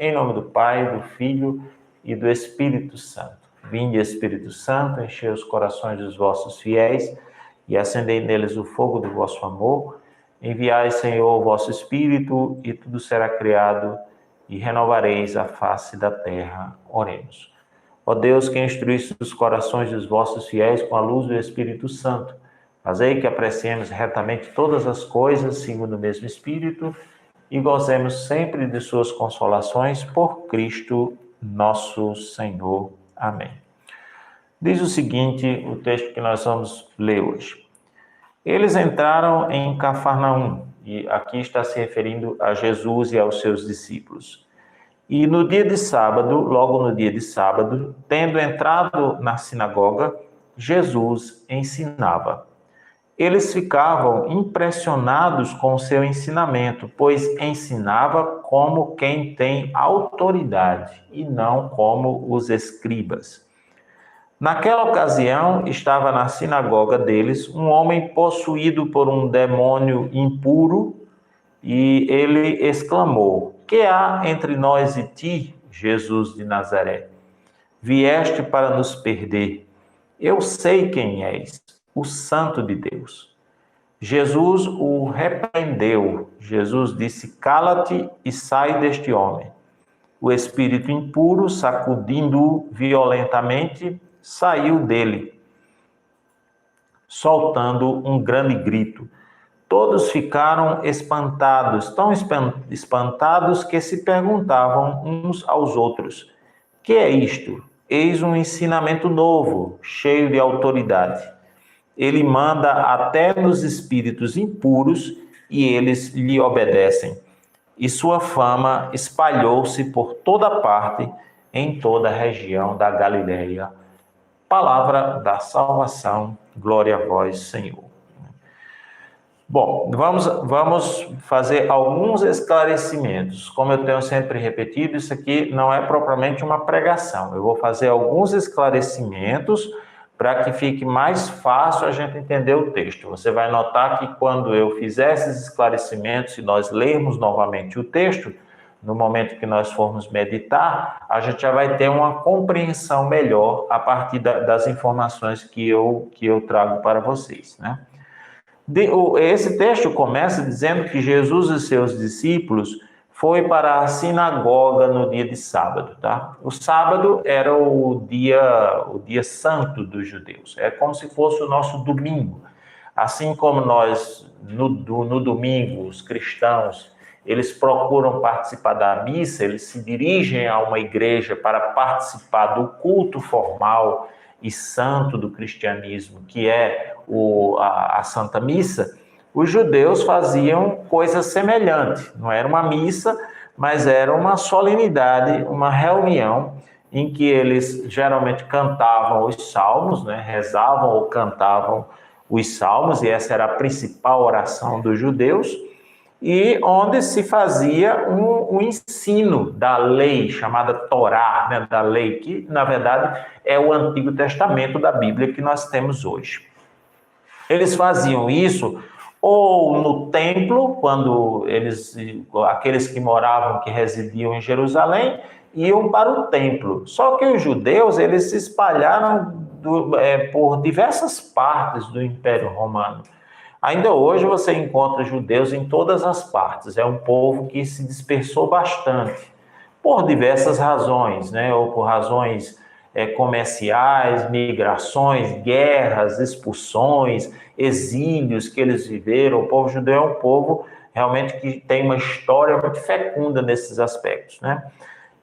em nome do Pai, do Filho e do Espírito Santo. Vinde, Espírito Santo, enchei os corações dos vossos fiéis e acendei neles o fogo do vosso amor. Enviai, Senhor, o vosso Espírito, e tudo será criado, e renovareis a face da terra. Oremos. Ó Deus, que instruísse os corações dos vossos fiéis com a luz do Espírito Santo, fazei que apreciemos retamente todas as coisas, segundo o mesmo Espírito, e gozemos sempre de suas consolações, por Cristo nosso Senhor. Amém. Diz o seguinte, o texto que nós vamos ler hoje. Eles entraram em Cafarnaum, e aqui está se referindo a Jesus e aos seus discípulos. E no dia de sábado, logo no dia de sábado, tendo entrado na sinagoga, Jesus ensinava. Eles ficavam impressionados com o seu ensinamento, pois ensinava como quem tem autoridade e não como os escribas. Naquela ocasião, estava na sinagoga deles um homem possuído por um demônio impuro, e ele exclamou: Que há entre nós e ti, Jesus de Nazaré? Vieste para nos perder. Eu sei quem és, o Santo de Deus. Jesus o repreendeu. Jesus disse: Cala-te e sai deste homem. O espírito impuro, sacudindo-o violentamente, saiu dele, soltando um grande grito. Todos ficaram espantados, tão espantados que se perguntavam uns aos outros: Que é isto? Eis um ensinamento novo, cheio de autoridade. Ele manda até nos espíritos impuros e eles lhe obedecem. E sua fama espalhou-se por toda parte, em toda a região da Galileia. Palavra da salvação, glória a vós, Senhor. Bom, vamos fazer alguns esclarecimentos. Como eu tenho sempre repetido, isso aqui não é propriamente uma pregação. Eu vou fazer alguns esclarecimentos para que fique mais fácil a gente entender o texto. Você vai notar que quando eu fizer esses esclarecimentos e nós lermos novamente o texto, no momento que nós formos meditar, a gente já vai ter uma compreensão melhor a partir das informações que eu trago para vocês, né? Esse texto começa dizendo que Jesus e seus discípulos foi para a sinagoga no dia de sábado, tá? O sábado era o dia santo dos judeus, é como se fosse o nosso domingo. Assim como nós, no domingo, os cristãos, eles procuram participar da missa, eles se dirigem a uma igreja para participar do culto formal e santo do cristianismo, que é a Santa Missa. Os judeus faziam coisa semelhante. Não era uma missa, mas era uma solenidade, uma reunião em que eles geralmente cantavam os salmos, né? Rezavam ou cantavam os salmos, e essa era a principal oração dos judeus, e onde se fazia um ensino da lei, chamada Torá, né, da lei, que na verdade é o Antigo Testamento da Bíblia que nós temos hoje. Eles faziam isso ou no templo, quando aqueles que moravam, que residiam em Jerusalém, iam para o templo. Só que os judeus, eles se espalharam por diversas partes do Império Romano. Ainda hoje você encontra judeus em todas as partes. É um povo que se dispersou bastante, por diversas razões, né? Ou por razões comerciais, migrações, guerras, expulsões, exílios que eles viveram. O povo judeu é um povo realmente que tem uma história muito fecunda nesses aspectos, né?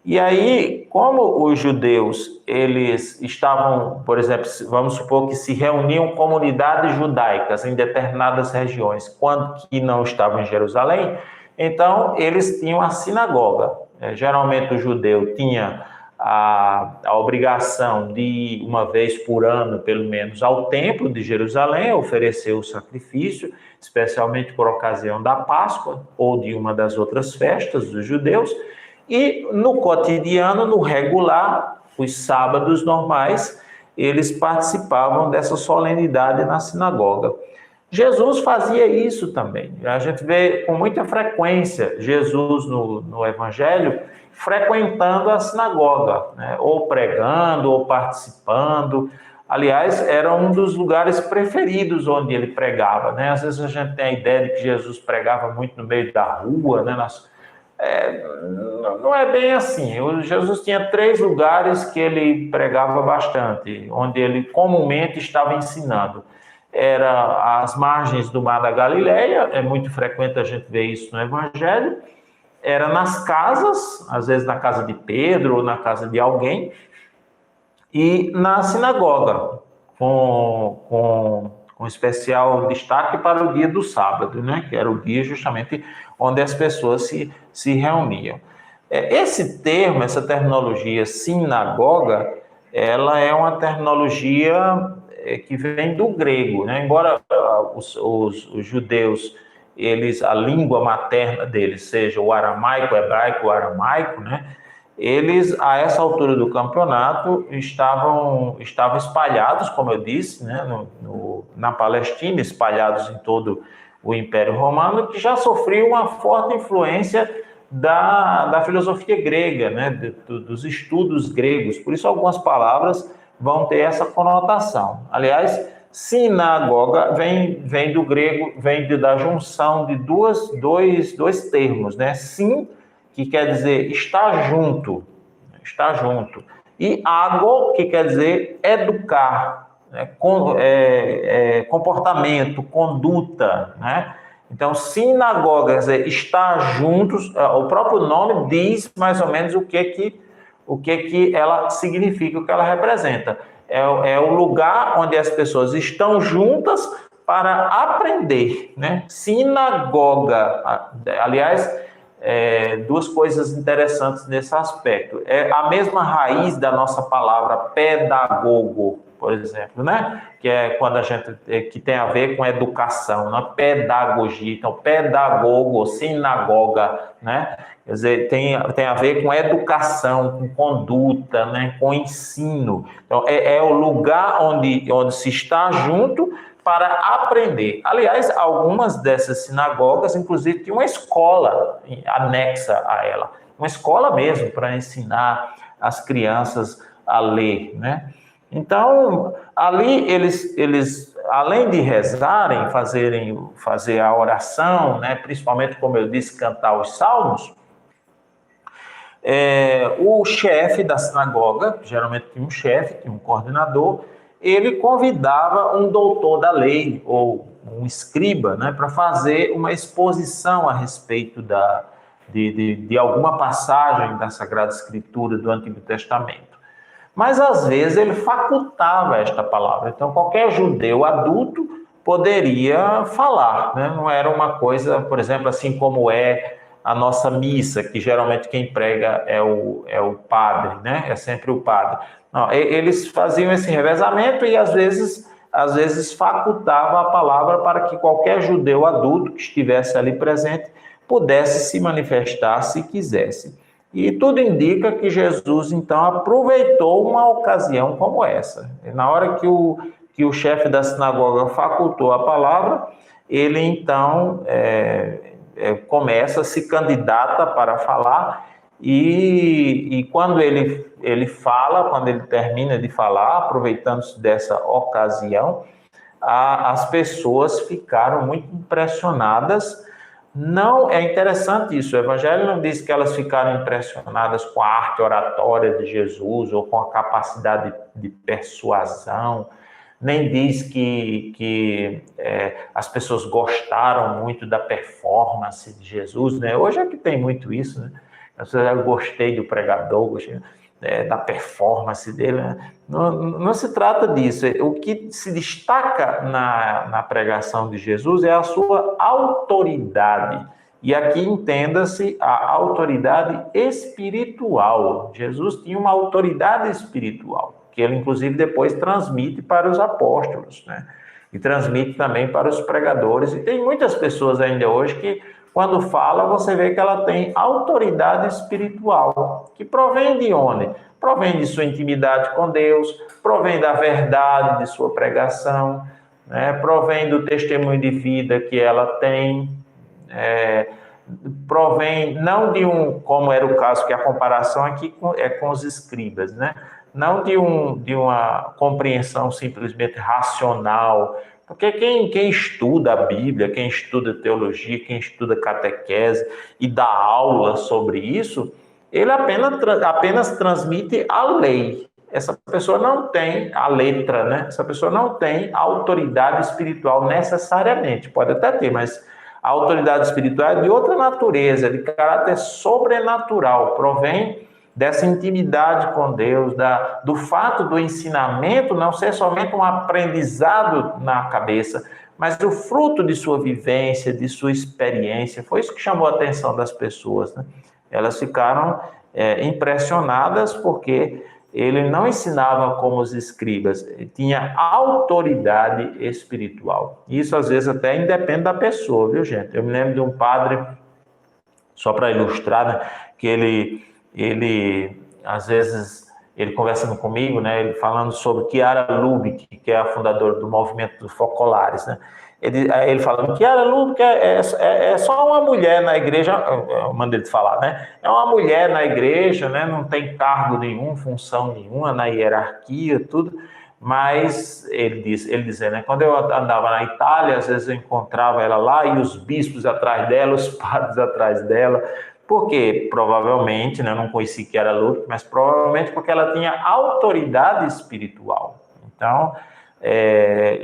E aí, como os judeus, eles estavam, por exemplo, vamos supor que se reuniam comunidades judaicas em determinadas regiões, quando que não estavam em Jerusalém, então eles tinham a sinagoga. Geralmente o judeu tinha a obrigação de ir uma vez por ano, pelo menos, ao templo de Jerusalém, oferecer o sacrifício, especialmente por ocasião da Páscoa ou de uma das outras festas dos judeus. E no cotidiano, no regular, os sábados normais, eles participavam dessa solenidade na sinagoga. Jesus fazia isso também. A gente vê com muita frequência Jesus no Evangelho frequentando a sinagoga, né? Ou pregando, ou participando. Aliás, era um dos lugares preferidos onde ele pregava, né? Às vezes a gente tem a ideia de que Jesus pregava muito no meio da rua, né? Não é bem assim. Jesus tinha 3 lugares que ele pregava bastante, onde ele comumente estava ensinando. Era as margens do Mar da Galileia, é muito frequente a gente ver isso no Evangelho. Era nas casas, às vezes na casa de Pedro ou na casa de alguém, e na sinagoga, com especial destaque para o dia do sábado, né? Que era o dia justamente onde as pessoas se reuniam. Esse termo, essa terminologia sinagoga, ela é uma terminologia que vem do grego, né? Embora os judeus, a língua materna deles seja o aramaico, hebraico, aramaico, né? Eles, a essa altura do campeonato, estavam espalhados, como eu disse, né, na Palestina, espalhados em todo o Império Romano, que já sofreu uma forte influência da filosofia grega, né, dos estudos gregos. Por isso, algumas palavras vão ter essa conotação. Aliás, sinagoga vem do grego, vem da junção de dois termos, né? Sim, que quer dizer estar junto, e ago, que quer dizer educar, né? Comportamento, conduta, né? Então, sinagoga, quer dizer, estar juntos, o próprio nome diz mais ou menos o que ela significa, o que ela representa. É o lugar onde as pessoas estão juntas para aprender, né? Sinagoga, aliás, 2 coisas interessantes nesse aspecto. É a mesma raiz da nossa palavra pedagogo, por exemplo, né? Que é quando a gente que tem a ver com educação, né? Pedagogia. Então, pedagogo, sinagoga, né? Quer dizer, tem a ver com educação, com conduta, né? Com ensino. Então, é o lugar onde se está junto para aprender. Aliás, algumas dessas sinagogas, inclusive, tinham uma escola anexa a ela. Uma escola mesmo, para ensinar as crianças a ler, né? Então, ali eles além de rezarem, fazer a oração, né? Principalmente, como eu disse, cantar os salmos, o chefe da sinagoga, geralmente tinha um chefe, tinha um coordenador, ele convidava um doutor da lei, ou um escriba, né, para fazer uma exposição a respeito de alguma passagem da Sagrada Escritura do Antigo Testamento. Mas, às vezes, ele facultava esta palavra. Então, qualquer judeu adulto poderia falar, né? Não era uma coisa, por exemplo, assim como é a nossa missa, que geralmente quem prega é o padre, né? É sempre o padre. Não, eles faziam esse revezamento e, às vezes facultava a palavra para que qualquer judeu adulto que estivesse ali presente pudesse se manifestar se quisesse. E tudo indica que Jesus, então, aproveitou uma ocasião como essa. Na hora que o chefe da sinagoga facultou a palavra, ele, então, se candidata para falar, e quando ele fala, quando ele termina de falar, aproveitando-se dessa ocasião, as pessoas ficaram muito impressionadas. Não, é interessante isso, o Evangelho não diz que elas ficaram impressionadas com a arte oratória de Jesus ou com a capacidade de persuasão, nem diz que as pessoas gostaram muito da performance de Jesus, né? Hoje é que tem muito isso, né? Eu gostei do pregador, gostei da performance dele, né? Não se trata disso. O que se destaca na pregação de Jesus é a sua autoridade. E aqui entenda-se a autoridade espiritual. Jesus tinha uma autoridade espiritual, que ele, inclusive, depois transmite para os apóstolos, né? E transmite também para os pregadores. E tem muitas pessoas ainda hoje que, quando fala, você vê que ela tem autoridade espiritual, que provém de onde? Provém de sua intimidade com Deus, provém da verdade de sua pregação, né? Provém do testemunho de vida que ela tem, provém não de como era o caso, que a comparação aqui é com os escribas, né? Não de uma compreensão simplesmente racional, porque quem estuda a Bíblia, quem estuda teologia, quem estuda catequese e dá aula sobre isso, ele apenas transmite a lei. Essa pessoa não tem a letra, né? Essa pessoa não tem a autoridade espiritual necessariamente. Pode até ter, mas a autoridade espiritual é de outra natureza, de caráter sobrenatural, provém dessa intimidade com Deus, do fato do ensinamento não ser somente um aprendizado na cabeça, mas o fruto de sua vivência, de sua experiência. Foi isso que chamou a atenção das pessoas, né? Elas ficaram impressionadas porque ele não ensinava como os escribas, ele tinha autoridade espiritual. Isso às vezes até independe da pessoa, viu, gente? Eu me lembro de um padre, só para ilustrar, né, que ele às vezes, ele conversando comigo, né, ele falando sobre Chiara Lubich, que é a fundadora do movimento dos focolares, né? Ele falando que Chiara Lubich é só uma mulher na igreja, eu mandei ele falar, né? É uma mulher na igreja, né? Não tem cargo nenhum, função nenhuma na hierarquia, tudo. Mas ele dizia, né? Quando eu andava na Itália, às vezes eu encontrava ela lá e os bispos atrás dela, os padres atrás dela. Por quê? Provavelmente, né? Eu não conheci Chiara Lubich, mas provavelmente porque ela tinha autoridade espiritual. Então,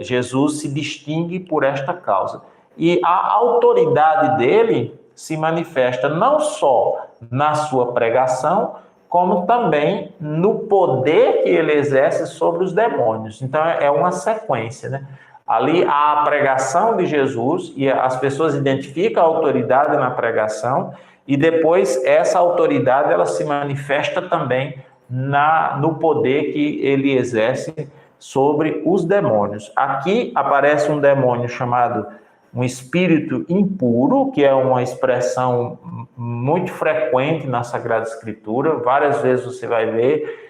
Jesus se distingue por esta causa. E a autoridade dele se manifesta não só na sua pregação, como também no poder que ele exerce sobre os demônios. Então, é uma sequência, né? Ali há a pregação de Jesus e as pessoas identificam a autoridade na pregação e depois essa autoridade ela se manifesta também no poder que ele exerce sobre os demônios. Aqui aparece um demônio chamado um espírito impuro, que é uma expressão muito frequente na Sagrada Escritura. Várias vezes você vai ver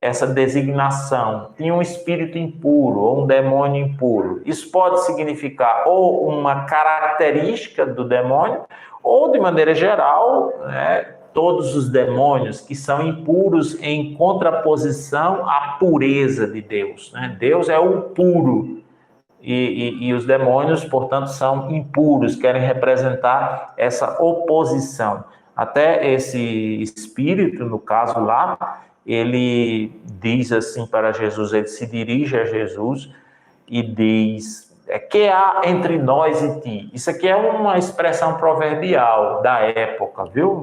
essa designação. Tinha um espírito impuro ou um demônio impuro. Isso pode significar ou uma característica do demônio, ou de maneira geral, né, todos os demônios que são impuros em contraposição à pureza de Deus, né? Deus é o puro e os demônios, portanto, são impuros, querem representar essa oposição. Até esse espírito, no caso lá, ele diz assim para Jesus, ele se dirige a Jesus e diz: que há entre nós e ti? Isso aqui é uma expressão proverbial da época, viu?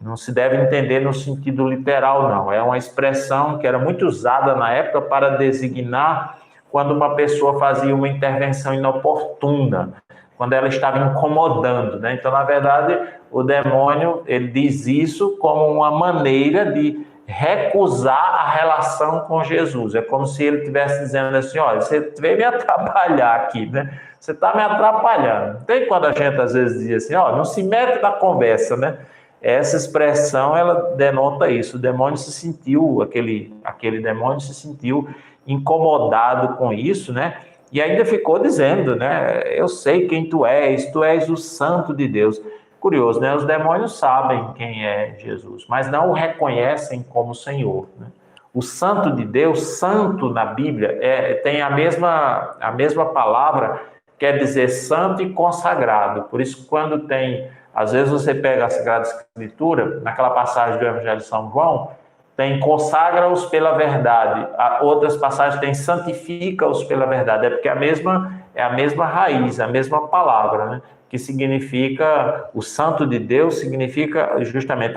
Não se deve entender no sentido literal, não. É uma expressão que era muito usada na época para designar quando uma pessoa fazia uma intervenção inoportuna, quando ela estava incomodando, né? Então, na verdade, o demônio, ele diz isso como uma maneira de recusar a relação com Jesus. É como se ele estivesse dizendo assim: olha, você veio me atrapalhar aqui, né? Você está me atrapalhando. Tem quando a gente às vezes diz assim: ó, não se mete na conversa, né? Essa expressão, ela denota isso. O demônio se sentiu, aquele demônio se sentiu incomodado com isso, né? E ainda ficou dizendo, né? Eu sei quem tu és o Santo de Deus. Curioso, né? Os demônios sabem quem é Jesus, mas não o reconhecem como Senhor, né? O Santo de Deus, santo na Bíblia, tem a mesma palavra, quer dizer santo e consagrado. Por isso, quando tem, às vezes você pega a Sagrada Escritura, naquela passagem do Evangelho de São João, tem consagra-os pela verdade. Outras passagens tem santifica-os pela verdade. É porque é a mesma raiz, a mesma palavra, né? Que significa, o santo de Deus significa justamente,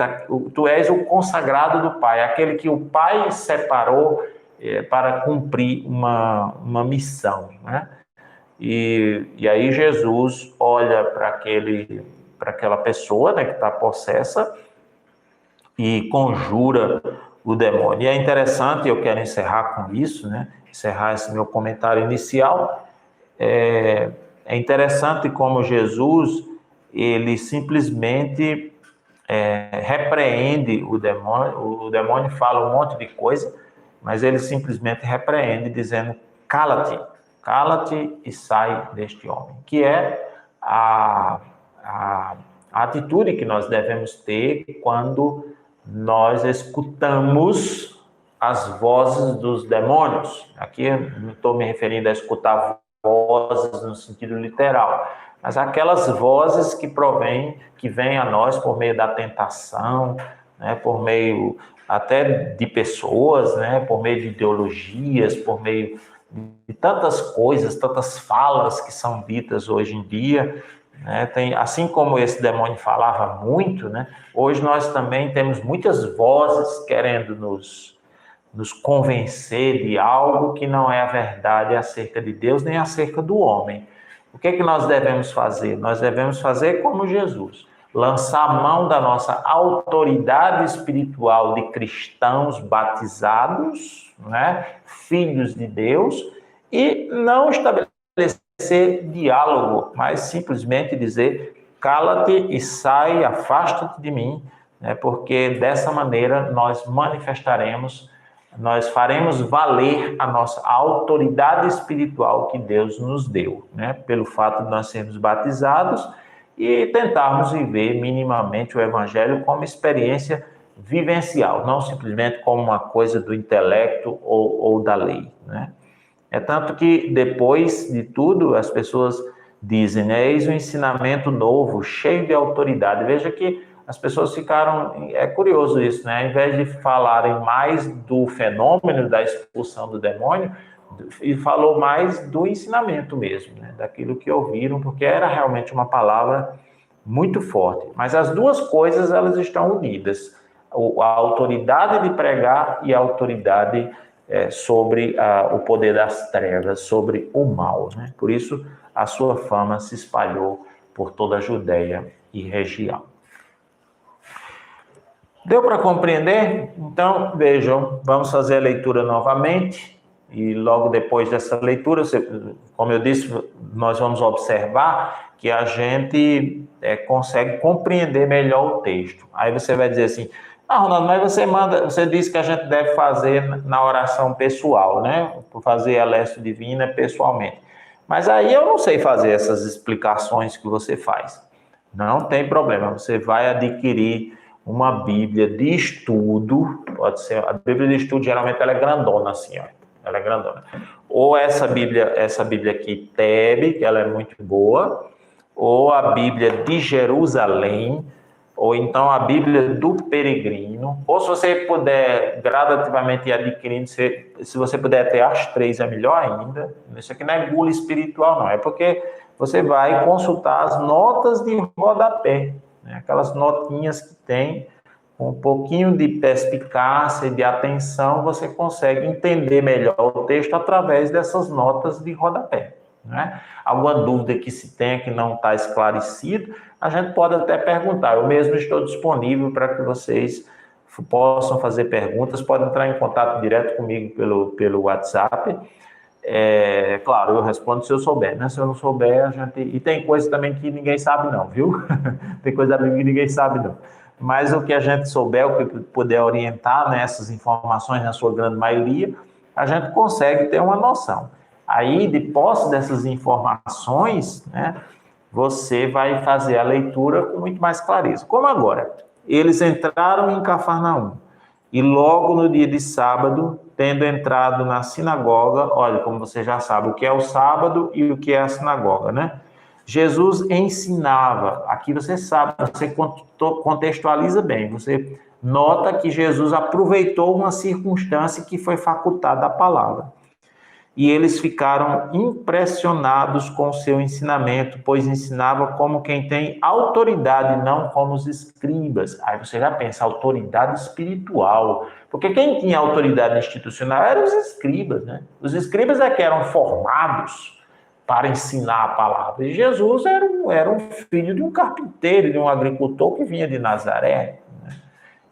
tu és o consagrado do Pai, aquele que o Pai separou para cumprir uma missão, né? E aí Jesus olha para aquela pessoa, né, que está possessa e conjura o demônio. E é interessante, eu quero encerrar com isso, né? Encerrar esse meu comentário inicial. É interessante como Jesus, ele simplesmente repreende o demônio fala um monte de coisa, mas ele simplesmente repreende, dizendo: cala-te, cala-te e sai deste homem, que é a atitude que nós devemos ter quando nós escutamos as vozes dos demônios. Aqui eu não estou me referindo a escutar vozes no sentido literal, mas aquelas vozes que vêm a nós por meio da tentação, né, por meio até de pessoas, né, por meio de ideologias, por meio de tantas coisas, tantas falas que são ditas hoje em dia, né, assim como esse demônio falava muito, né, hoje nós também temos muitas vozes querendo nos convencer de algo que não é a verdade acerca de Deus nem acerca do homem. O que é que nós devemos fazer? Nós devemos fazer como Jesus, lançar a mão da nossa autoridade espiritual de cristãos batizados, né, filhos de Deus, e não estabelecer diálogo, mas simplesmente dizer: cala-te e sai, afasta-te de mim, né, porque dessa maneira nós faremos valer a nossa autoridade espiritual que Deus nos deu, né, pelo fato de nós sermos batizados e tentarmos viver minimamente o Evangelho como experiência vivencial, não simplesmente como uma coisa do intelecto ou da lei, né? É tanto que depois de tudo as pessoas dizem, né, eis um ensinamento novo, cheio de autoridade. Veja que as pessoas ficaram, é curioso isso, né? Ao invés de falarem mais do fenômeno da expulsão do demônio, e falou mais do ensinamento mesmo, né? Daquilo que ouviram, porque era realmente uma palavra muito forte. Mas as duas coisas, elas estão unidas. A autoridade de pregar e a autoridade sobre o poder das trevas, sobre o mal, né? Por isso, a sua fama se espalhou por toda a Judéia e região. Deu para compreender? Então, vejam, vamos fazer a leitura novamente. E logo depois dessa leitura, como eu disse, nós vamos observar que a gente consegue compreender melhor o texto. Aí você vai dizer assim: Ronaldo, mas você disse que a gente deve fazer na oração pessoal, né? Fazer a Leste Divina pessoalmente. Mas aí eu não sei fazer essas explicações que você faz. Não tem problema, você vai adquirir uma Bíblia de estudo, pode ser, a Bíblia de estudo geralmente ela é grandona assim, ó. Ela é grandona. Ou essa Bíblia aqui, Tebe, que ela é muito boa, ou a Bíblia de Jerusalém, ou então a Bíblia do Peregrino, ou se você puder gradativamente ir adquirindo, se você puder ter as três, é melhor ainda. Isso aqui não é gula espiritual, não, é porque você vai consultar as notas de rodapé, né? Aquelas notinhas que tem, com um pouquinho de perspicácia e de atenção, você consegue entender melhor o texto através dessas notas de rodapé, né? Alguma dúvida que se tenha que não está esclarecido, a gente pode até perguntar. Eu mesmo estou disponível para que vocês possam fazer perguntas, podem entrar em contato direto comigo pelo WhatsApp. Claro, eu respondo se eu souber, né? Se eu não souber, a gente... E tem coisa também que ninguém sabe não, viu? Tem coisa também que ninguém sabe não. Mas o que a gente souber, o que puder orientar, né, essas informações, na sua grande maioria, a gente consegue ter uma noção. Aí, de posse dessas informações, né, você vai fazer a leitura com muito mais clareza. Como agora, eles entraram em Cafarnaum, e logo no dia de sábado, tendo entrado na sinagoga, olha, como você já sabe, o que é o sábado e o que é a sinagoga, né? Jesus ensinava, aqui você sabe, você contextualiza bem, você nota que Jesus aproveitou uma circunstância que foi facultada a palavra. E eles ficaram impressionados com o seu ensinamento, pois ensinava como quem tem autoridade, não como os escribas. Aí você já pensa, autoridade espiritual. Porque quem tinha autoridade institucional eram os escribas, né? Os escribas é que eram formados para ensinar a palavra. E Jesus era um filho de um carpinteiro, de um agricultor que vinha de Nazaré.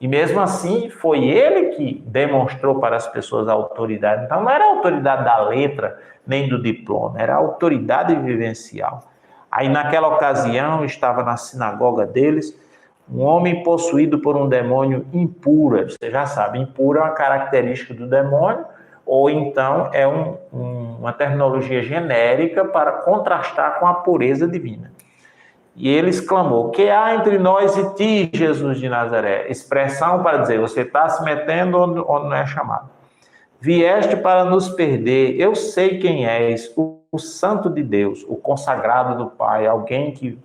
E mesmo assim, foi ele que demonstrou para as pessoas a autoridade. Então, não era a autoridade da letra, nem do diploma, era a autoridade vivencial. Aí, naquela ocasião, estava na sinagoga deles um homem possuído por um demônio impuro. Você já sabe, impuro é uma característica do demônio, ou então é um uma terminologia genérica para contrastar com a pureza divina. E ele exclamou: que há entre nós e ti, Jesus de Nazaré? Expressão para dizer, você está se metendo onde não é chamado. Vieste para nos perder, eu sei quem és, o Santo de Deus, o consagrado do Pai, alguém que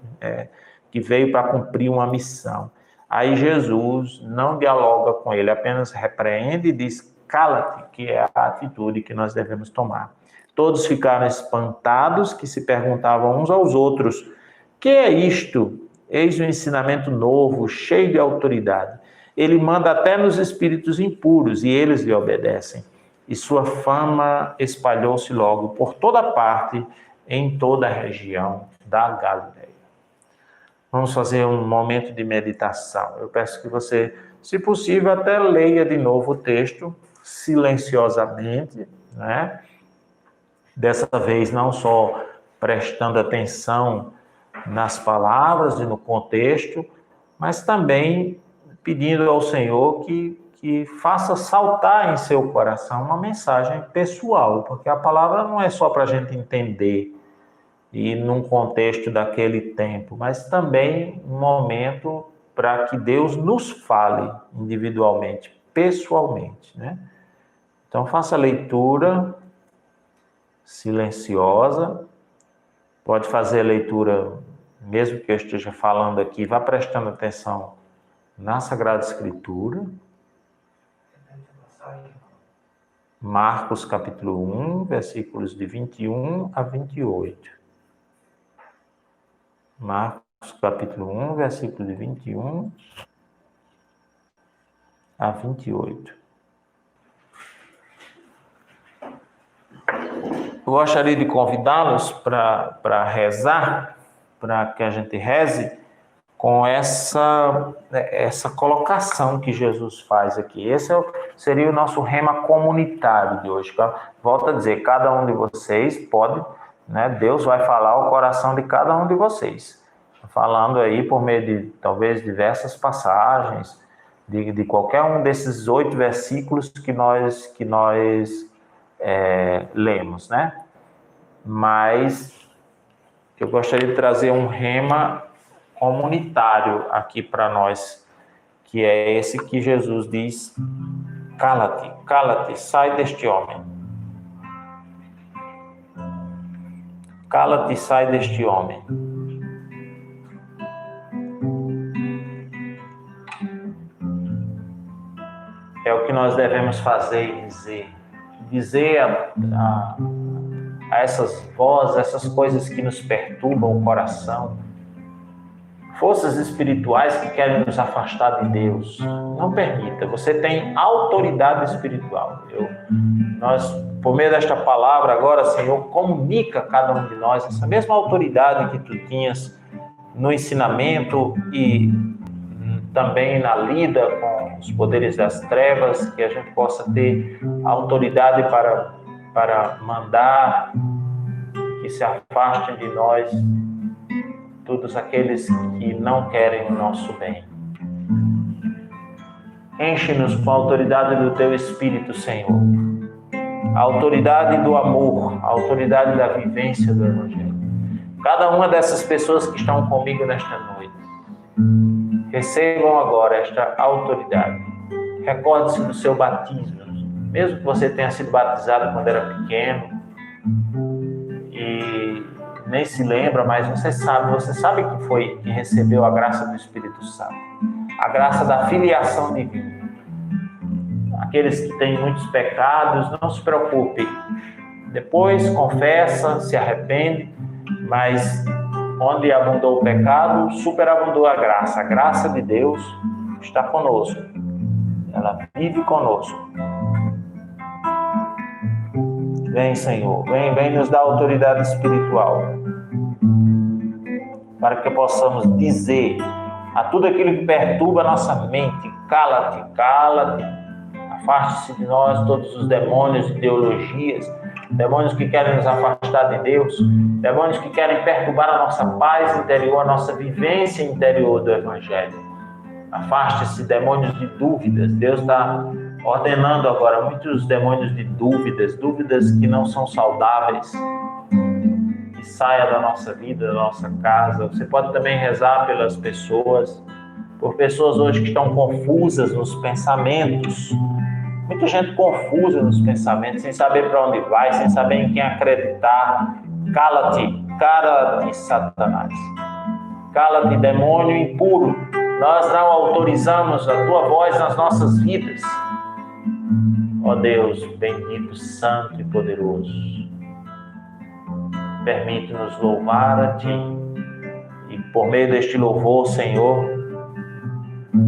veio para cumprir uma missão. Aí Jesus não dialoga com ele, apenas repreende e diz: cala-te, que é a atitude que nós devemos tomar. Todos ficaram espantados, que se perguntavam uns aos outros: que é isto? Eis um ensinamento novo, cheio de autoridade. Ele manda até nos espíritos impuros, e eles lhe obedecem. E sua fama espalhou-se logo por toda parte, em toda a região da Galileia. Vamos fazer um momento de meditação. Eu peço que você, se possível, até leia de novo o texto, silenciosamente, né? Dessa vez, não só prestando atenção nas palavras e no contexto, mas também pedindo ao Senhor que faça saltar em seu coração uma mensagem pessoal, porque a palavra não é só para a gente entender e num contexto daquele tempo, mas também um momento para que Deus nos fale individualmente, pessoalmente, né? Então faça a leitura silenciosa, pode fazer a leitura, mesmo que eu esteja falando aqui, vá prestando atenção na Sagrada Escritura. Marcos capítulo 1, versículos de 21 a 28. Marcos capítulo 1, versículo de 21 a 28. Eu gostaria de convidá-los para rezar, para que a gente reze com essa colocação que Jesus faz aqui. Esse seria o nosso rema comunitário de hoje. Volto a dizer, cada um de vocês pode, né, Deus vai falar ao coração de cada um de vocês. Falando aí por meio de, talvez, diversas passagens, de qualquer um desses 8 versículos que nós lemos, né? Mas eu gostaria de trazer um rema comunitário aqui para nós, que é esse que Jesus diz: cala-te, cala-te, sai deste homem. Cala-te, sai deste homem. É o que nós devemos fazer e dizer a essas vozes, essas coisas que nos perturbam o coração, forças espirituais que querem nos afastar de Deus. Não permita, você tem autoridade espiritual. Nós, por meio desta palavra agora, Senhor, comunica a cada um de nós essa mesma autoridade que tu tinhas no ensinamento e também na lida com os poderes das trevas, que a gente possa ter autoridade para mandar que se afastem de nós todos aqueles que não querem o nosso bem. Enche-nos com a autoridade do Teu Espírito, Senhor. A autoridade do amor, a autoridade da vivência do Evangelho. Cada uma dessas pessoas que estão comigo nesta noite, recebam agora esta autoridade. Recorde-se do seu batismo, mesmo que você tenha sido batizado quando era pequeno e nem se lembra, mas você sabe que recebeu a graça do Espírito Santo, a graça da filiação divina. Aqueles que têm muitos pecados, não se preocupem. Depois confessa, se arrepende, mas onde abundou o pecado, superabundou a graça. A graça de Deus está conosco. Ela vive conosco. Vem, Senhor, vem nos dar autoridade espiritual, para que possamos dizer a tudo aquilo que perturba a nossa mente: cala-te, cala-te, afaste-se de nós todos os demônios e ideologias, demônios que querem nos afastar de Deus, demônios que querem perturbar a nossa paz interior, a nossa vivência interior do Evangelho. Afaste-se, demônios de dúvidas. Deus está ordenando agora muitos demônios de dúvidas que não são saudáveis, que saia da nossa vida, da nossa casa. Você pode também rezar pelas pessoas, por pessoas hoje que estão confusas nos pensamentos. Muita gente confusa nos pensamentos, sem saber para onde vai, sem saber em quem acreditar. Cala-te, cala-te, Satanás. Cala-te, demônio impuro. Nós não autorizamos a tua voz nas nossas vidas. Ó Deus, bendito, santo e poderoso, permite-nos louvar a Ti e, por meio deste louvor, Senhor,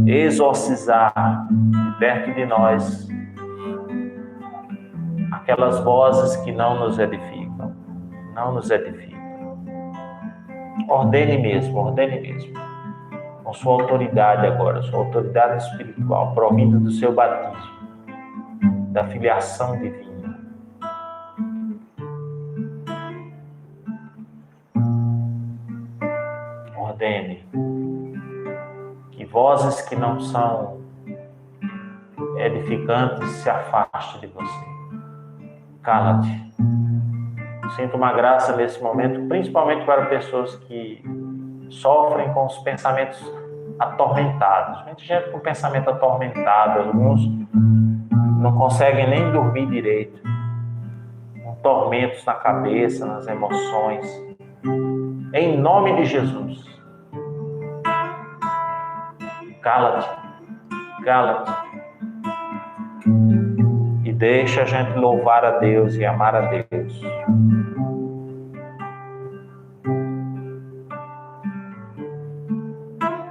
exorcizar perto de nós aquelas vozes que não nos edificam, Ordene mesmo, com sua autoridade agora, sua autoridade espiritual, provida do seu batismo, da filiação divina. Ordene que vozes que não são edificantes se afastem de você. Cala-te. Sinto uma graça nesse momento, principalmente para pessoas que sofrem com os pensamentos atormentados. Muita gente com pensamento atormentado, alguns não conseguem nem dormir direito, com tormentos na cabeça, nas emoções. Em nome de Jesus, cala-te, e deixa a gente louvar a Deus e amar a Deus.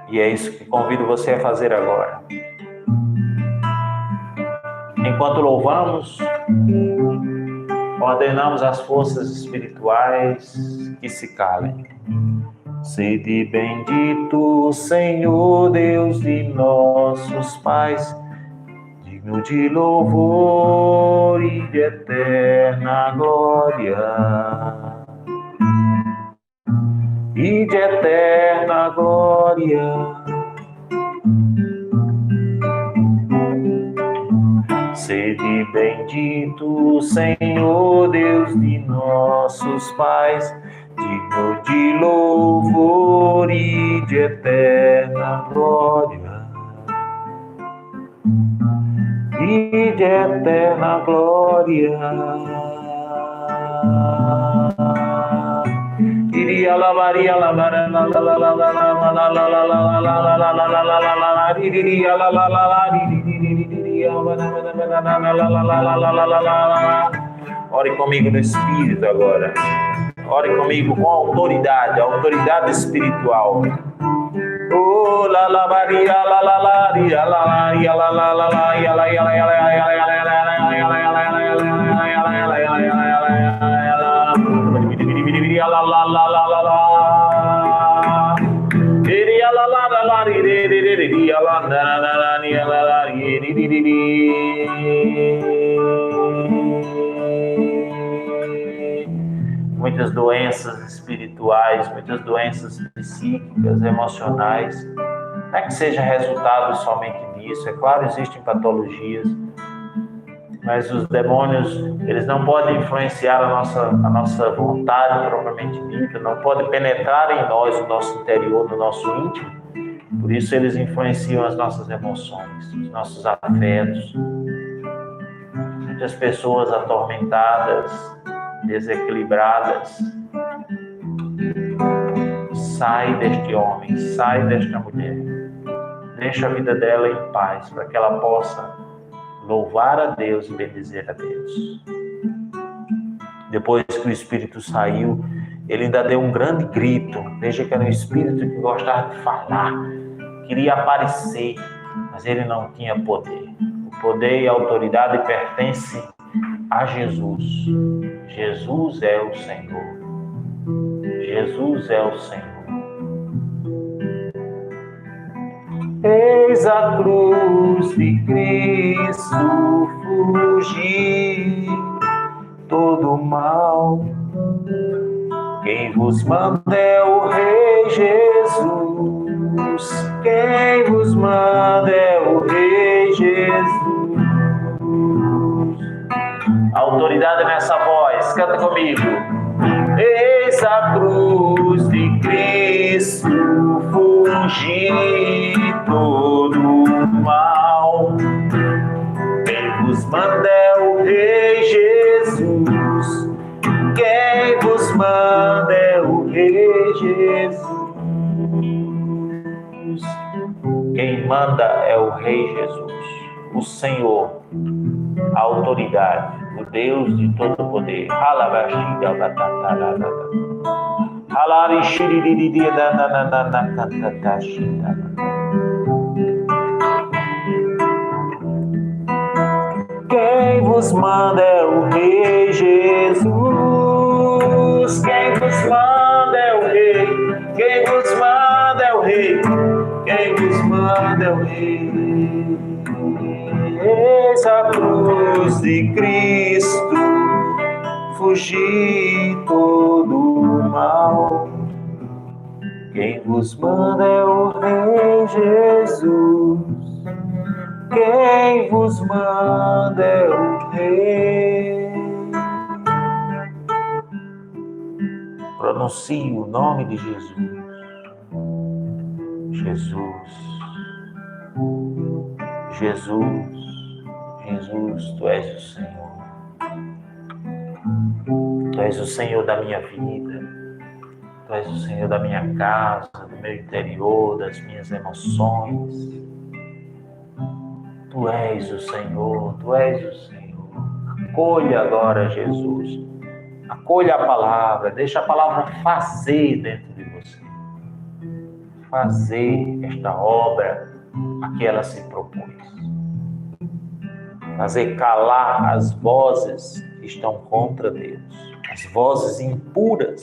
E é isso que convido você a fazer agora. Enquanto louvamos, ordenamos às forças espirituais que se calem. Sede bendito, Senhor Deus de nossos pais, digno de louvor e de eterna glória. E de eterna glória. Sede bendito, Senhor Deus de nossos pais, digno de louvor e de eterna glória. E de eterna glória. Iria lavaria lavara la la la la la la la la la la la la la la la la iria la la la la iria la. Ore comigo no Espírito agora. Ore comigo com autoridade, autoridade espiritual. Oh la la varia la la la ria la la ria la la la la ya la ya la ya la ya la ya la ya la ya la ya la ya la la la la la la la. Iria la la la la ri ri ri ri ri la la la la ri la la ri ri ri ri ri. Muitas doenças espirituais, muitas doenças psíquicas, emocionais. Não é que seja resultado somente disso. É claro, existem patologias, mas os demônios, eles não podem influenciar a nossa vontade propriamente dita, não podem penetrar em nós, no nosso interior, no nosso íntimo. Por isso eles influenciam as nossas emoções, os nossos afetos. Muitas pessoas atormentadas, desequilibradas. Sai deste homem, sai desta mulher. Deixa a vida dela em paz, para que ela possa louvar a Deus e bendizer a Deus. Depois que o Espírito saiu, ele ainda deu um grande grito. Veja que era um Espírito que gostava de falar, queria aparecer, mas ele não tinha poder. O poder e a autoridade pertencem a Jesus. Jesus é o Senhor. Jesus é o Senhor. Eis a cruz de Cristo fugir todo mal. Quem vos manda é o Rei Jesus. Quem vos manda é o Rei Jesus. Autoridade nessa voz, canta comigo. Eis a cruz de Cristo, fugi todo o mal. Quem vos manda é o Rei Jesus. Quem vos manda é o Rei Jesus. Quem manda é o Rei Jesus, o Senhor, a autoridade, o Deus de todo poder. Quem vos manda é o Rei Jesus. Quem vos manda é o Rei. Quem vos manda é o Rei. Quem vos manda é o Rei. Eis a cruz de Cristo, fugi todo o mal. Quem vos manda é o Rei Jesus. Quem vos manda é o Rei. Pronuncie o nome de Jesus. Jesus. Jesus. Jesus, Tu és o Senhor. Tu és o Senhor da minha vida. Tu és o Senhor da minha casa, do meu interior, das minhas emoções. Tu és o Senhor, Tu és o Senhor. Acolha agora, Jesus. Acolha a palavra, deixa a palavra fazer dentro de você. Fazer esta obra a que ela se propôs. Fazer calar as vozes que estão contra Deus. As vozes impuras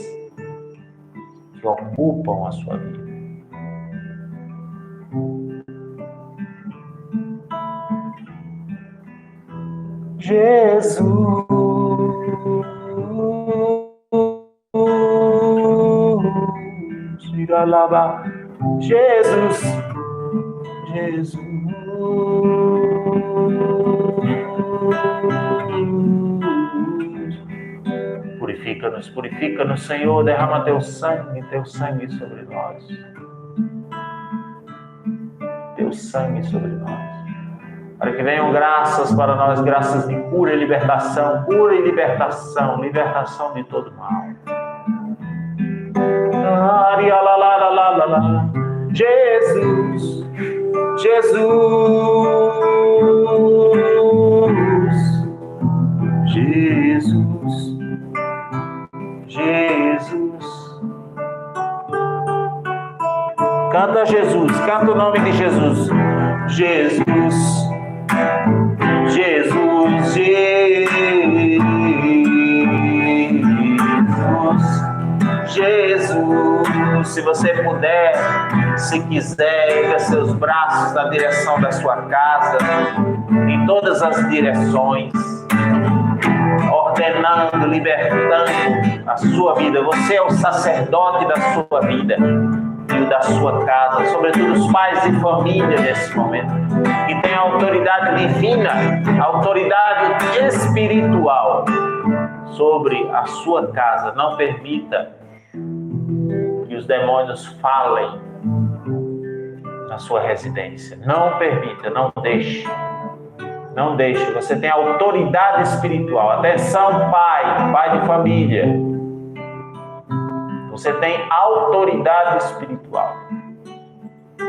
que ocupam a sua vida. Jesus, Jesus, Jesus. Purifica-nos, Senhor, derrama teu sangue sobre nós. Teu sangue sobre nós. Para que venham graças para nós, graças de cura e libertação, libertação de todo mal. Jesus, Jesus, Jesus, Jesus. Canta Jesus, canta o nome de Jesus. Jesus, Jesus, Jesus, Jesus. Se você puder, se quiser, erga seus braços na direção da sua casa, em todas as direções, ordenando, libertando a sua vida. Você é o sacerdote da sua vida e da sua casa, sobretudo os pais de família nesse momento, que tem a autoridade divina, a autoridade espiritual sobre a sua casa. Não permita que os demônios falem na sua residência. Não permita, não deixe. Não deixe. Você tem autoridade espiritual. Atenção, pai de família. Você tem autoridade espiritual.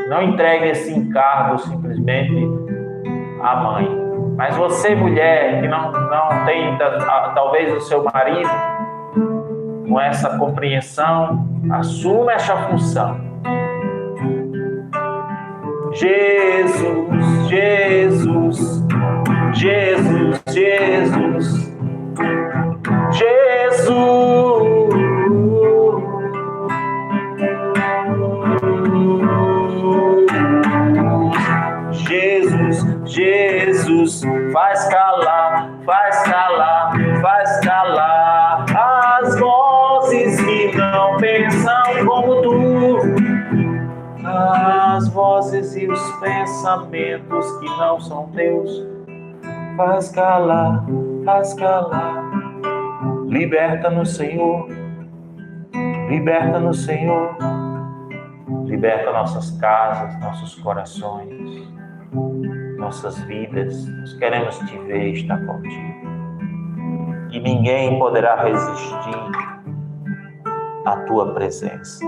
Não entregue esse encargo simplesmente à mãe. Mas você, mulher, que não tem talvez o seu marido com essa compreensão, assuma essa função. Jesus, Jesus, Jesus, Jesus, Jesus. Jesus, Jesus, faz calar as vozes que não pensam como tu, as vozes e os pensamentos que não são teus. Faz calar faz calar. Liberta-nos, Senhor. Liberta-nos, Senhor. Liberta nossas casas, nossos corações, nossas vidas. Nós queremos te ver e estar contigo. E ninguém poderá resistir à tua presença.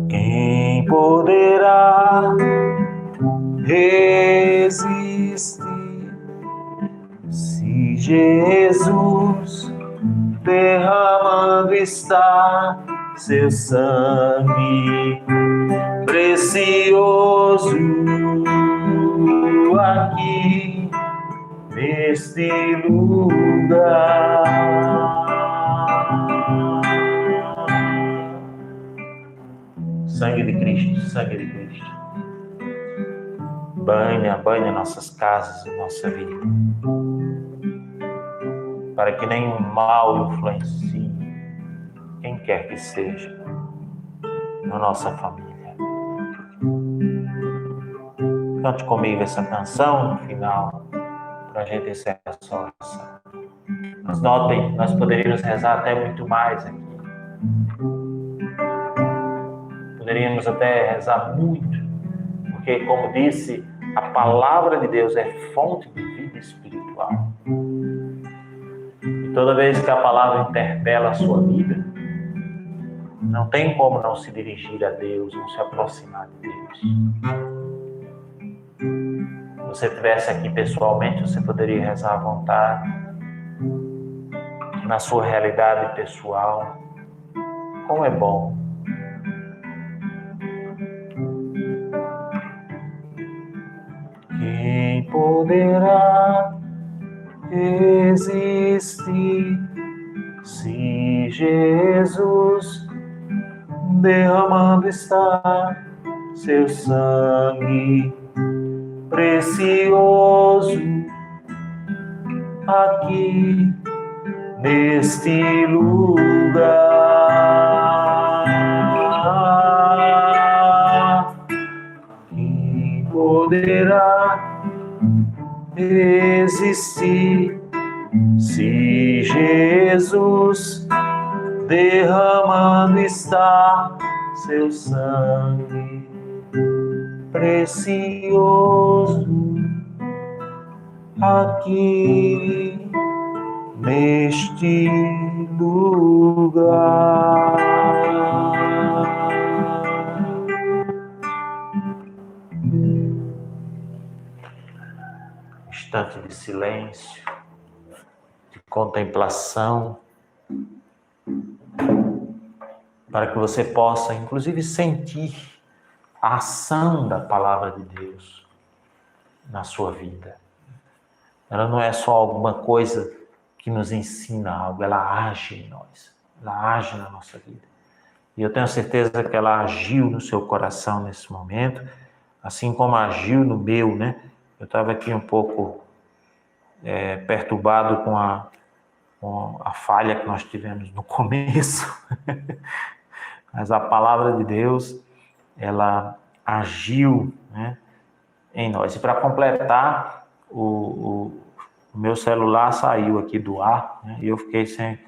Quem poderá resistir se Jesus derramando está seu sangue precioso aqui neste lugar? Sangue de Cristo, sangue de Cristo. Banha nossas casas e nossa vida, para que nenhum mal influencie quem quer que seja na nossa família. Cante comigo essa canção no final, para a gente encerrar essa oração. Mas notem, nós poderíamos rezar até muito mais aqui. Poderíamos até rezar muito, porque, como disse, a palavra de Deus é fonte de vida espiritual. E toda vez que a palavra interpela a sua vida, não tem como não se dirigir a Deus, não se aproximar de Deus. Se você estivesse aqui pessoalmente, você poderia rezar à vontade, na sua realidade pessoal. Como é bom. Quem poderá resistir se Jesus derramando está seu sangue precioso aqui neste lugar? Quem poderá resistir se Jesus derramando está seu sangue precioso aqui neste lugar? Instante de silêncio, de contemplação, para que você possa, inclusive, sentir a ação da palavra de Deus na sua vida. Ela não é só alguma coisa que nos ensina algo, ela age em nós, ela age na nossa vida. E eu tenho certeza que ela agiu no seu coração nesse momento, assim como agiu no meu, né? Eu estava aqui um pouco perturbado com a falha que nós tivemos no começo, mas a palavra de Deus, ela agiu, né, em nós. E para completar, o meu celular saiu aqui do ar, né, e eu fiquei sem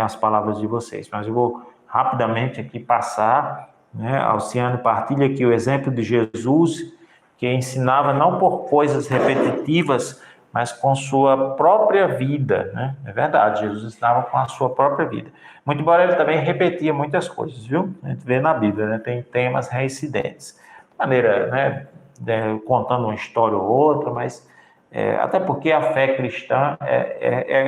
as palavras de vocês. Mas eu vou rapidamente aqui passar, né? Alciano partilha aqui o exemplo de Jesus, que ensinava não por coisas repetitivas, mas com sua própria vida, né? É verdade, Jesus ensinava com a sua própria vida. Muito embora ele também repetia muitas coisas, viu? A gente vê na Bíblia, né? Tem temas reincidentes. De maneira, né? Contando uma história ou outra, mas até porque a fé cristã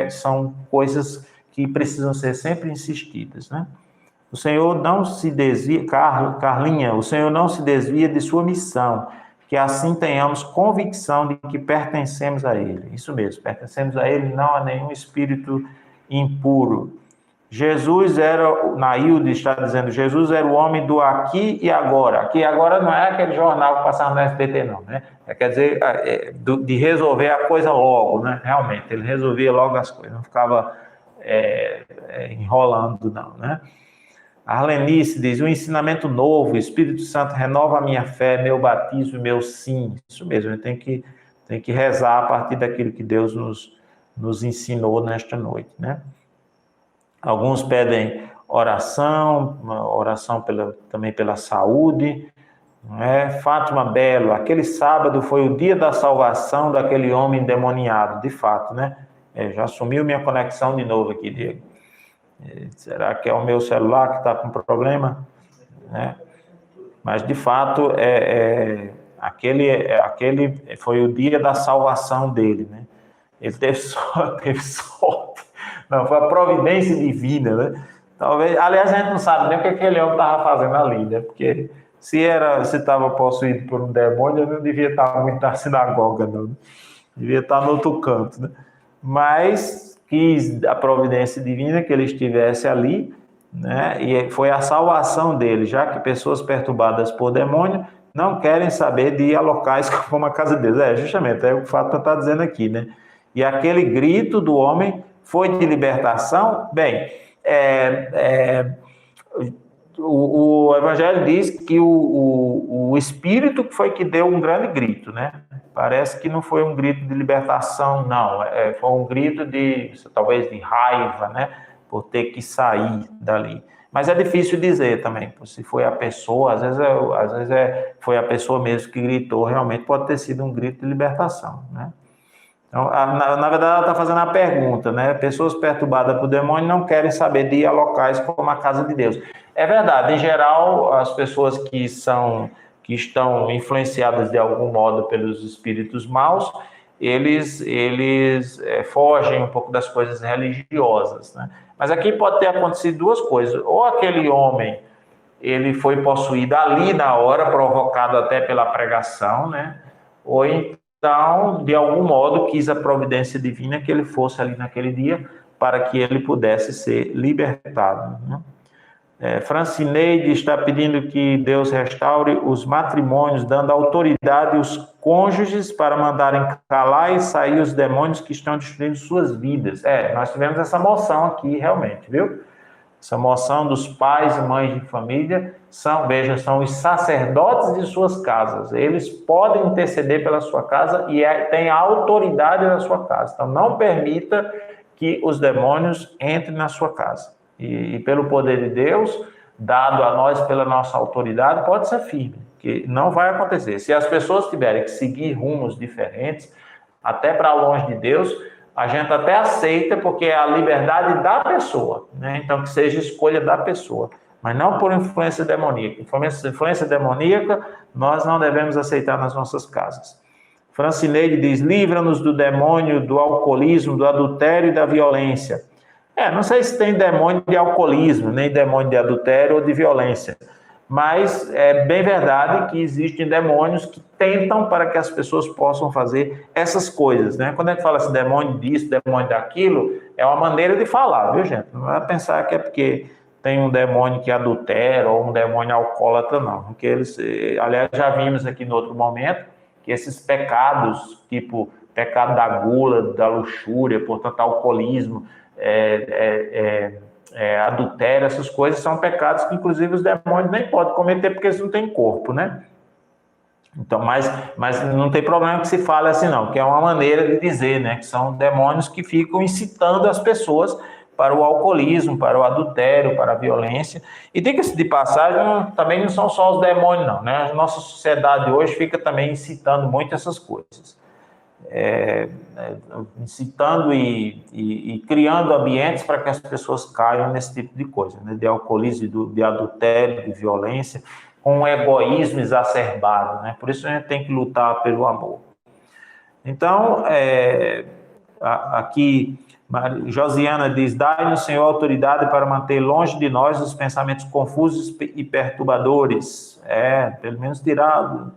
são coisas que precisam ser sempre insistidas, né? O Senhor não se desvia, Carlinha, o Senhor não se desvia de sua missão, que assim tenhamos convicção de que pertencemos a Ele. Isso mesmo, pertencemos a Ele, não a nenhum espírito impuro. Jesus era, Nailde está dizendo, Jesus era o homem do aqui e agora. Aqui e agora não é aquele jornal que passava no SBT, não, né? Quer dizer, de resolver a coisa logo, né? Realmente, ele resolvia logo as coisas, não ficava enrolando, não, né? Arlenice diz, um ensinamento novo, o Espírito Santo renova a minha fé, meu batismo, meu sim. Isso mesmo, a gente tem que tem que rezar a partir daquilo que Deus nos ensinou nesta noite, né? Alguns pedem oração, também pela saúde, não é? Fátima Belo, aquele sábado foi o dia da salvação daquele homem endemoniado, de fato, né? Já sumiu minha conexão de novo aqui, Diego. Será que é o meu celular que está com problema? Né? Mas, de fato, aquele foi o dia da salvação dele, né? Ele teve sorte. Não, foi a providência divina, né? Talvez, aliás, a gente não sabe nem o que aquele homem estava fazendo ali, né? Porque se estava possuído por um demônio, ele não devia estar muito na sinagoga, não. Devia estar no outro canto, né? Mas quis a providência divina que ele estivesse ali, né? E foi a salvação dele, já que pessoas perturbadas por demônio não querem saber de ir a locais como a casa de Deus. Justamente, é o fato que está dizendo aqui, né? E aquele grito do homem foi de libertação. Bem, o Evangelho diz que o Espírito foi que deu um grande grito, né? Parece que não foi um grito de libertação, não. Foi um grito talvez de raiva, né? Por ter que sair dali. Mas é difícil dizer também, se foi a pessoa, às vezes foi a pessoa mesmo que gritou, realmente pode ter sido um grito de libertação, né? Então, na verdade, ela está fazendo a pergunta, né? Pessoas perturbadas por demônio não querem saber de ir a locais como a casa de Deus. É verdade, em geral, as pessoas que estão influenciadas de algum modo pelos espíritos maus, eles fogem um pouco das coisas religiosas, né? Mas aqui pode ter acontecido duas coisas. Ou aquele homem, ele foi possuído ali na hora, provocado até pela pregação, né? Ou então, de algum modo, quis a providência divina que ele fosse ali naquele dia para que ele pudesse ser libertado, né? Francineide está pedindo que Deus restaure os matrimônios, dando autoridade aos cônjuges para mandarem calar e sair os demônios que estão destruindo suas vidas. Nós tivemos essa moção aqui, realmente, viu? Essa moção dos pais e mães de família são os sacerdotes de suas casas. Eles podem interceder pela sua casa e têm a autoridade da sua casa. Então, não permita que os demônios entrem na sua casa. E pelo poder de Deus, dado a nós pela nossa autoridade, pode ser firme, que não vai acontecer. Se as pessoas tiverem que seguir rumos diferentes, até para longe de Deus, a gente até aceita, porque é a liberdade da pessoa, né? Então, que seja escolha da pessoa, mas não por influência demoníaca. Influência demoníaca, nós não devemos aceitar nas nossas casas. Francineide diz, livra-nos do demônio, do alcoolismo, do adultério e da violência. Não sei se tem demônio de alcoolismo, nem demônio de adultério ou de violência, mas é bem verdade que existem demônios que tentam para que as pessoas possam fazer essas coisas, né? Quando a gente fala assim, demônio disso, demônio daquilo, é uma maneira de falar, viu, gente? Não é pensar que é porque tem um demônio que adultera ou um demônio alcoólatra, não. Porque aliás, já vimos aqui no outro momento que esses pecados, tipo pecado da gula, da luxúria, portanto, alcoolismo, adultério, essas coisas são pecados que inclusive os demônios nem podem cometer porque eles não têm corpo, né? Então, mas não tem problema que se fale assim não, que é uma maneira de dizer, né, que são demônios que ficam incitando as pessoas para o alcoolismo, para o adultério, para a violência. E diga-se de passagem, também não são só os demônios não, né? A nossa sociedade hoje fica também incitando muito essas coisas. Incitando e criando ambientes para que as pessoas caiam nesse tipo de coisa, né? De alcoolismo, de adultério, de violência, com um egoísmo exacerbado, né? Por isso a gente tem que lutar pelo amor. Então, aqui, Josiana diz, dai-nos, Senhor, autoridade para manter longe de nós os pensamentos confusos e perturbadores, pelo menos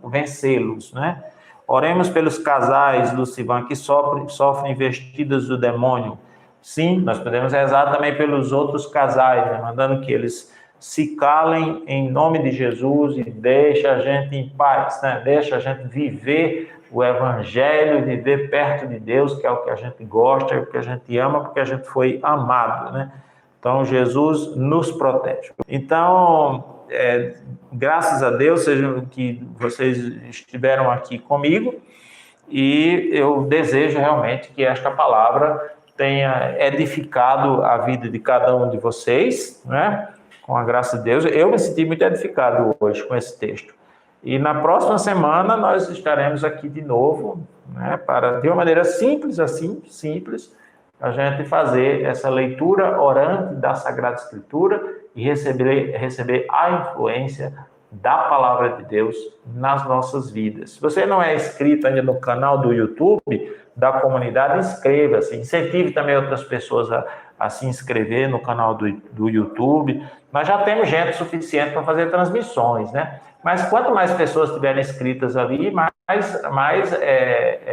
vencê-los, né? Oremos pelos casais, Lucivan, que sofrem investidas do demônio. Sim, nós podemos rezar também pelos outros casais, né? Mandando que eles se calem em nome de Jesus e deixe a gente em paz, né? Deixa a gente viver o Evangelho, viver perto de Deus, que é o que a gente gosta, é o que a gente ama, porque a gente foi amado, né? Então, Jesus nos protege. Então, graças a Deus, sejam que vocês estiveram aqui comigo, e eu desejo realmente que esta palavra tenha edificado a vida de cada um de vocês, né? Com a graça de Deus. Eu me senti muito edificado hoje com esse texto. E na próxima semana nós estaremos aqui de novo, né? Para, de uma maneira simples, assim, simples, a gente fazer essa leitura orante da Sagrada Escritura e receber a influência da Palavra de Deus nas nossas vidas. Se você não é inscrito ainda no canal do YouTube da comunidade, inscreva-se. Incentive também outras pessoas a se inscrever no canal do YouTube. Nós já temos gente suficiente para fazer transmissões, né? Mas quanto mais pessoas estiverem inscritas ali, mais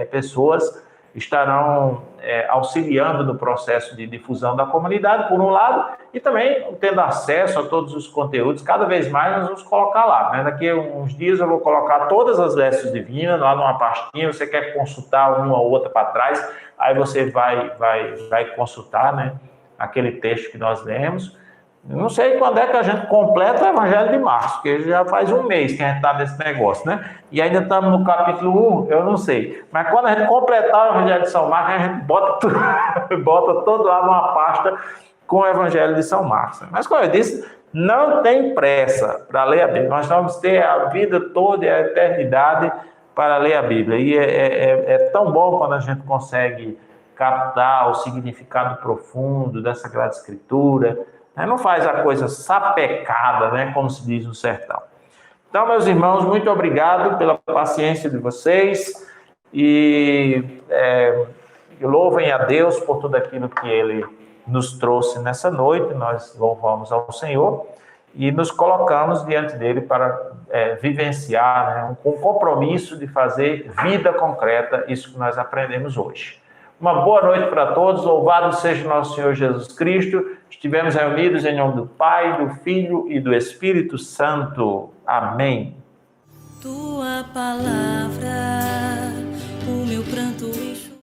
pessoas estarão auxiliando no processo de difusão da comunidade, por um lado, e também tendo acesso a todos os conteúdos. Cada vez mais nós vamos colocar lá, né? Daqui a uns dias eu vou colocar todas as vestes divinas lá numa pastinha. Você quer consultar uma ou outra para trás, aí você vai consultar, né, aquele texto que nós lemos. Não sei quando é que a gente completa o Evangelho de Marcos, porque já faz um mês que a gente está nesse negócio, né? E ainda estamos no capítulo 1, eu não sei. Mas quando a gente completar o Evangelho de São Marcos, a gente bota todo lá numa pasta com o Evangelho de São Marcos. Mas, como eu disse, não tem pressa para ler a Bíblia. Nós vamos ter a vida toda e a eternidade para ler a Bíblia. E é tão bom quando a gente consegue captar o significado profundo da Sagrada Escritura. Não faz a coisa sapecada, né, como se diz no sertão. Então, meus irmãos, muito obrigado pela paciência de vocês e louvem a Deus por tudo aquilo que Ele nos trouxe nessa noite. Nós louvamos ao Senhor e nos colocamos diante dEle para vivenciar, né, com o compromisso de fazer vida concreta isso que nós aprendemos hoje. Uma boa noite para todos, louvado seja nosso Senhor Jesus Cristo. Estivemos reunidos em nome do Pai, do Filho e do Espírito Santo. Amém. Tua palavra